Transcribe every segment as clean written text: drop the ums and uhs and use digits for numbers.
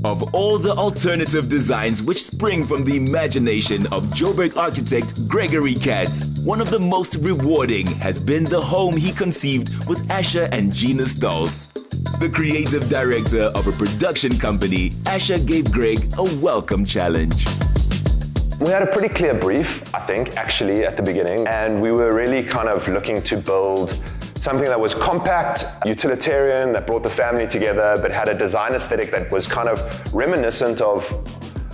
Of all the alternative designs which spring from the imagination of Joburg architect Gregory Katz, one of the most rewarding has been the home he conceived with Asher and Gina Stoltz. The creative director of a production company, Asher gave Greg a welcome challenge. We had a pretty clear brief, I think, actually, at the beginning, and we were really kind of looking to build something that was compact, utilitarian, that brought the family together, but had a design aesthetic that was kind of reminiscent of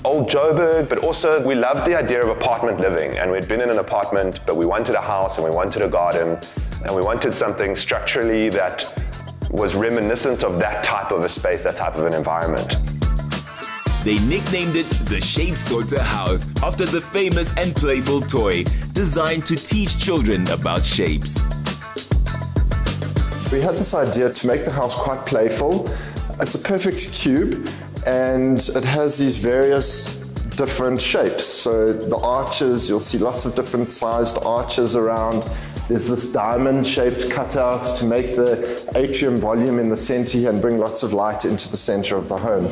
old Joburg, but also we loved the idea of apartment living, and we'd been in an apartment, but we wanted a house and we wanted a garden, and we wanted something structurally that was reminiscent of that type of a space, that type of an environment. They nicknamed it the Shape Sorter House after the famous and playful toy designed to teach children about shapes. We had this idea to make the house quite playful. It's a perfect cube and it has these various different shapes. So the arches, you'll see lots of different sized arches around. There's this diamond-shaped cutout to make the atrium volume in the center here and bring lots of light into the center of the home.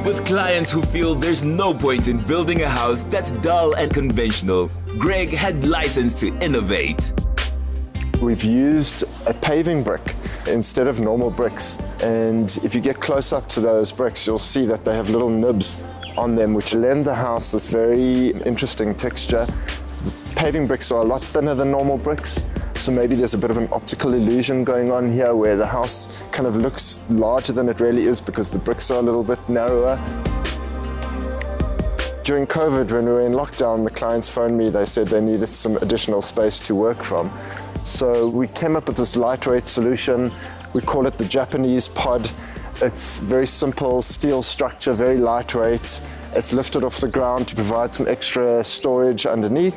With clients who feel there's no point in building a house that's dull and conventional, Greg had license to innovate. We've used a paving brick instead of normal bricks, and if you get close up to those bricks, you'll see that they have little nibs on them which lend the house this very interesting texture. Paving bricks are a lot thinner than normal bricks, so maybe there's a bit of an optical illusion going on here where the house kind of looks larger than it really is because the bricks are a little bit narrower. During COVID, when we were in lockdown, the clients phoned me. They said they needed some additional space to work from. So we came up with this lightweight solution. We call it the Japanese pod. It's very simple, steel structure, very lightweight. It's lifted off the ground to provide some extra storage underneath.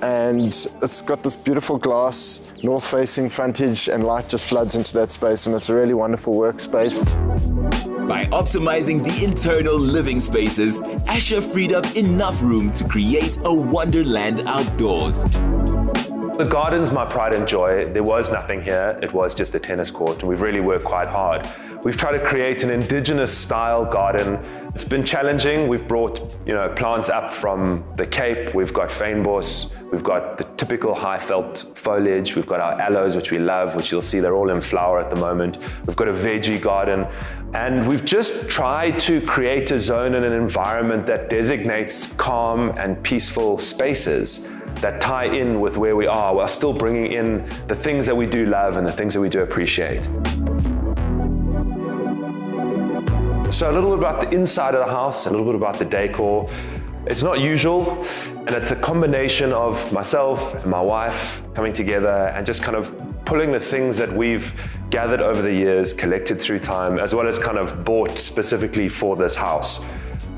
And it's got this beautiful glass, north-facing frontage, and light just floods into that space, and it's a really wonderful workspace. By optimizing the internal living spaces, Asher freed up enough room to create a wonderland outdoors. The garden's my pride and joy. There was nothing here. It was just a tennis court, and we've really worked quite hard. We've tried to create an indigenous style garden. It's been challenging. We've brought, plants up from the Cape. We've got fynbos. We've got the typical high felt foliage. We've got our aloes, which we love, which you'll see they're all in flower at the moment. We've got a veggie garden. And we've just tried to create a zone and an environment that designates calm and peaceful spaces that tie in with where we are while still bringing in the things that we do love and the things that we do appreciate. So a little bit about the inside of the house, a little bit about the decor. It's not usual, and it's a combination of myself and my wife coming together and just kind of pulling the things that we've gathered over the years, collected through time, as well as kind of bought specifically for this house.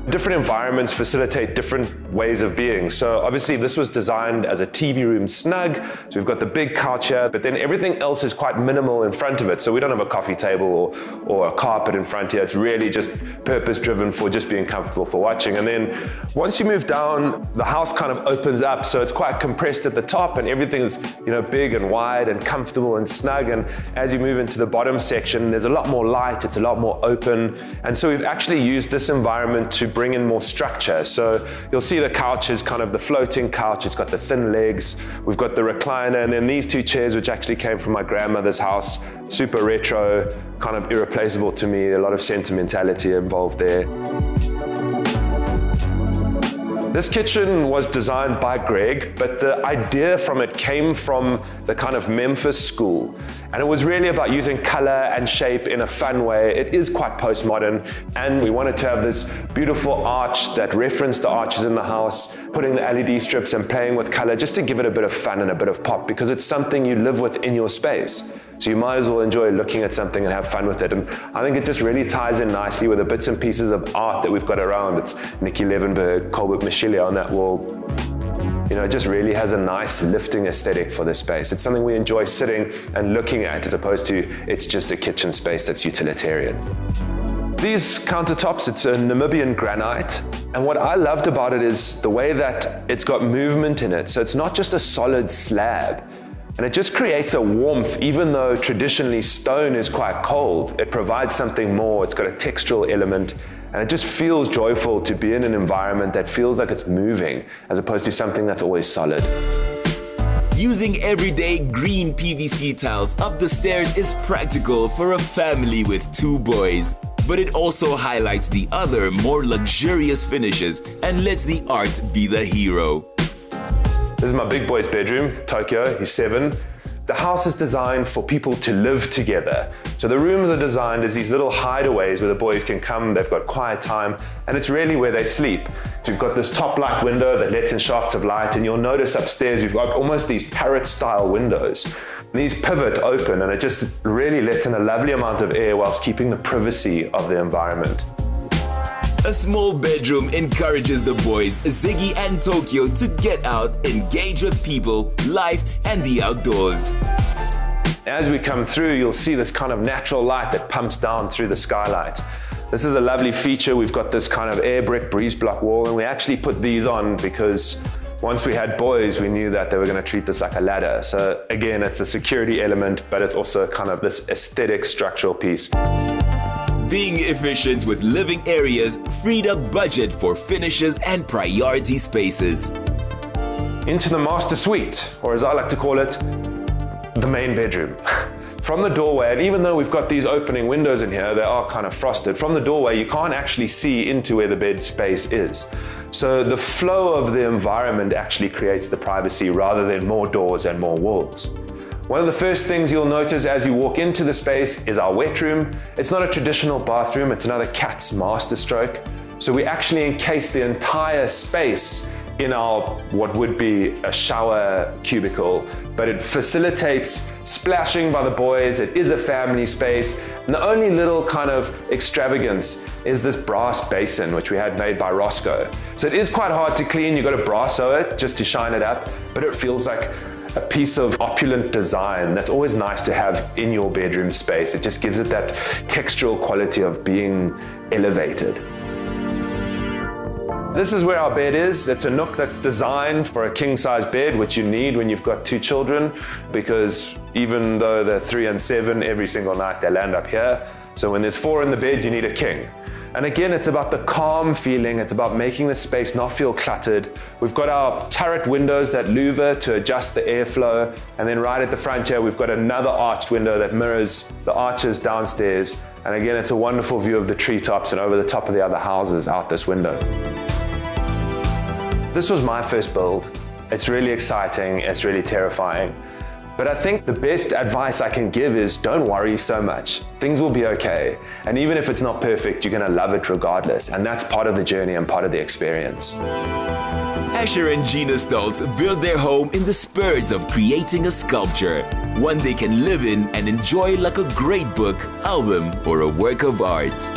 Different environments facilitate different ways of being. So obviously this was designed as a TV room snug. So we've got the big couch here, but then everything else is quite minimal in front of it. So we don't have a coffee table or a carpet in front here. It's really just purpose driven for just being comfortable for watching. And then once you move down, the house kind of opens up. So it's quite compressed at the top and everything's big and wide and comfortable and snug. And as you move into the bottom section, there's a lot more light. It's a lot more open. And so we've actually used this environment to bring in more structure. So you'll see the couch is kind of the floating couch. It's got the thin legs. We've got the recliner, and then these two chairs, which actually came from my grandmother's house, super retro, kind of irreplaceable to me. A lot of sentimentality involved there. This kitchen was designed by Greg, but the idea from it came from the kind of Memphis school. And it was really about using color and shape in a fun way. It is quite postmodern, and we wanted to have this beautiful arch that referenced the arches in the house, putting the LED strips and playing with color just to give it a bit of fun and a bit of pop, because it's something you live with in your space. So you might as well enjoy looking at something and have fun with it. And I think it just really ties in nicely with the bits and pieces of art that we've got around. It's Nikki Levenberg, Colbert Michelia on that wall. It just really has a nice lifting aesthetic for this space. It's something we enjoy sitting and looking at, as opposed to it's just a kitchen space that's utilitarian. These countertops, it's a Namibian granite. And what I loved about it is the way that it's got movement in it. So it's not just a solid slab. And it just creates a warmth, even though traditionally stone is quite cold. It provides something more. It's got a textural element. And it just feels joyful to be in an environment that feels like it's moving, as opposed to something that's always solid. Using everyday green PVC tiles up the stairs is practical for a family with 2 boys. But it also highlights the other, more luxurious finishes and lets the art be the hero. This is my big boy's bedroom, Tokyo, he's 7. The house is designed for people to live together. So the rooms are designed as these little hideaways where the boys can come, they've got quiet time, and it's really where they sleep. So we've got this top light window that lets in shafts of light, and you'll notice upstairs we've got almost these parrot-style windows. These pivot open, and it just really lets in a lovely amount of air whilst keeping the privacy of the environment. A small bedroom encourages the boys, Ziggy and Tokyo, to get out, engage with people, life, and the outdoors. As we come through, you'll see this kind of natural light that pumps down through the skylight. This is a lovely feature. We've got this kind of air brick breeze block wall, and we actually put these on because once we had boys, we knew that they were going to treat this like a ladder. So again, it's a security element, but it's also kind of this aesthetic structural piece. Being efficient with living areas freed up budget for finishes and priority spaces. Into the master suite, or as I like to call it, the main bedroom. From the doorway, and even though we've got these opening windows in here, they are kind of frosted. From the doorway, you can't actually see into where the bed space is. So the flow of the environment actually creates the privacy rather than more doors and more walls. One of the first things you'll notice as you walk into the space is our wet room. It's not a traditional bathroom, it's another Katz masterstroke. So we actually encase the entire space in our, what would be a shower cubicle, but it facilitates splashing by the boys. It is a family space. And the only little kind of extravagance is this brass basin, which we had made by Roscoe. So it is quite hard to clean. You've got to brasso it just to shine it up, but it feels like a piece of opulent design that's always nice to have in your bedroom space. It just gives it that textural quality of being elevated. This is where our bed is. It's a nook that's designed for a king-size bed, which you need when you've got 2 children, because even though they're 3 and 7, every single night they land up here. So when there's 4 in the bed, you need a king. And again, it's about the calm feeling. It's about making the space not feel cluttered. We've got our turret windows that louver to adjust the airflow. And then right at the front here, we've got another arched window that mirrors the arches downstairs. And again, it's a wonderful view of the treetops and over the top of the other houses out this window. This was my first build. It's really exciting. It's really terrifying. But I think the best advice I can give is don't worry so much. Things will be okay. And even if it's not perfect, you're gonna love it regardless. And that's part of the journey and part of the experience. Asher and Gina Stoltz built their home in the spirit of creating a sculpture, one they can live in and enjoy like a great book, album, or a work of art.